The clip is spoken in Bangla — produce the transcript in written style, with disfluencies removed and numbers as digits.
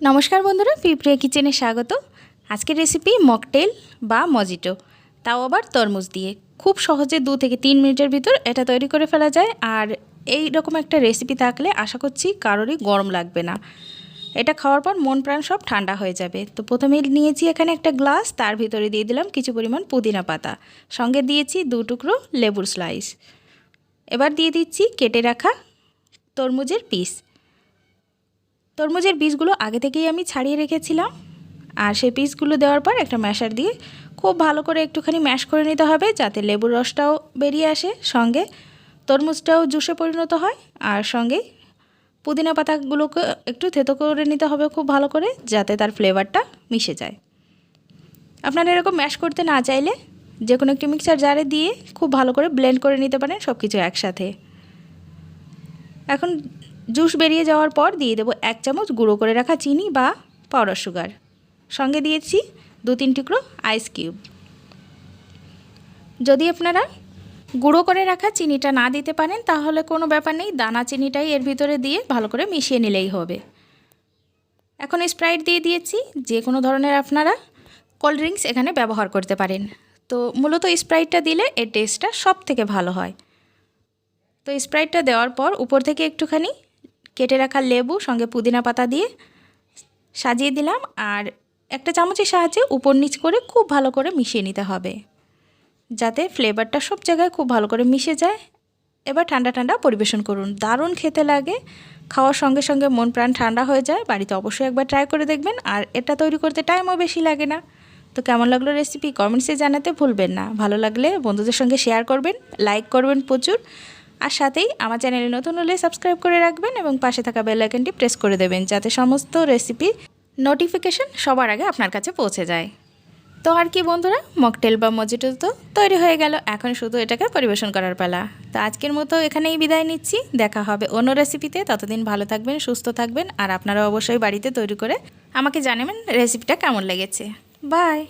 নমস্কার বন্ধুরা, পিঁপড়ে কিচেনে স্বাগত। আজকের রেসিপি মকটেল বা মজিটো, তাও আবার তরমুজ দিয়ে। খুব সহজে 2 থেকে 3 মিনিটের ভিতর এটা তৈরি করে ফেলা যায়। আর এই রকম একটা রেসিপি থাকলে আশা করছি কারোরই গরম লাগবে না। এটা খাওয়ার পর মন প্রাণ সব ঠান্ডা হয়ে যাবে। তো প্রথমে নিয়েছি এখানে একটা গ্লাস, তার ভিতরে দিয়ে দিলাম কিছু পরিমাণ পুদিনা পাতা, সঙ্গে দিয়েছি 2 টুকরো লেবুর স্লাইস। এবার দিয়ে দিচ্ছি কেটে রাখা তরমুজের পিস। তরমুজের পিসগুলো আগে থেকেই আমি ছাড়িয়ে রেখেছিলাম। আর সেই পিসগুলো দেওয়ার পর একটা ম্যাশার দিয়ে খুব ভালো করে একটুখানি ম্যাশ করে নিতে হবে, যাতে লেবুর রসটাও বেরিয়ে আসে, সঙ্গে তরমুজটাও জুসে পরিণত হয়। আর সঙ্গে পুদিনা পাতাগুলোকে একটু থেতো করে নিতে হবে খুব ভালো করে, যাতে তার ফ্লেভারটা মিশে যায়। আপনারা এরকম ম্যাশ করতে না চাইলে যে কোনো একটি মিক্সার জারে দিয়ে খুব ভালো করে ব্লেন্ড করে নিতে পারেন সব কিছু একসাথে। এখন জুস বেরিয়ে যাওয়ার পর দিয়ে দেবো 1 চামচ গুঁড়ো করে রাখা চিনি বা পাউডার সুগার, সঙ্গে দিয়েছি 2-3 টুকরো আইস কিউব। যদি আপনারা গুঁড়ো করে রাখা চিনিটা না দিতে পারেন তাহলে কোনো ব্যাপার নেই, দানা চিনিটাই এর ভিতরে দিয়ে ভালো করে মিশিয়ে নিলেই হবে। এখন স্প্রাইট দিয়ে দিয়েছি। যে কোনো ধরনের আপনারা কোল্ড ড্রিঙ্কস এখানে ব্যবহার করতে পারেন। তো মূলত স্প্রাইটটা দিলে এর টেস্টটা সব থেকে ভালো হয়। তো স্প্রাইটটা দেওয়ার পর উপর থেকে একটুখানি কেটে রাখা লেবু সঙ্গে পুদিনা পাতা দিয়ে সাজিয়ে দিলাম। আর একটা চামচের সাহায্যে উপর নিচ করে খুব ভালো করে মিশিয়ে নিতে হবে, যাতে ফ্লেভারটা সব জায়গায় খুব ভালো করে মিশে যায়। এবার ঠান্ডা ঠান্ডা পরিবেশন করুন, দারুণ খেতে লাগে। খাওয়ার সঙ্গে সঙ্গে মন প্রাণ ঠান্ডা হয়ে যায়। বাড়িতে অবশ্যই একবার ট্রাই করে দেখবেন। আর এটা তৈরি করতে টাইমও বেশি লাগে না। তো কেমন লাগলো রেসিপি কমেন্টসে জানাতে ভুলবেন না। ভালো লাগলে বন্ধুদের সঙ্গে শেয়ার করবেন, লাইক করবেন প্রচুর। আর সাথেই আমার চ্যানেলে নতুন হলে সাবস্ক্রাইব করে রাখবেন এবং পাশে থাকা বেল আইকনটি প্রেস করে দেবেন, যাতে সমস্ত রেসিপি নোটিফিকেশন সবার আগে আপনার কাছে পৌঁছে যায়। তো আর কি বন্ধুরা, মকটেল বা মজিটো তো তৈরি হয়ে গেল। এখন শুধু এটাকে পরিবেশন করার পালা। তো আজকের মতো এখানেই বিদায় নিচ্ছি। দেখা হবে অন্য রেসিপিতে। ততদিন ভালো থাকবেন, সুস্থ থাকবেন। আর আপনারা অবশ্যই বাড়িতে তৈরি করে আমাকে জানাবেন রেসিপিটা কেমন লেগেছে। বাই।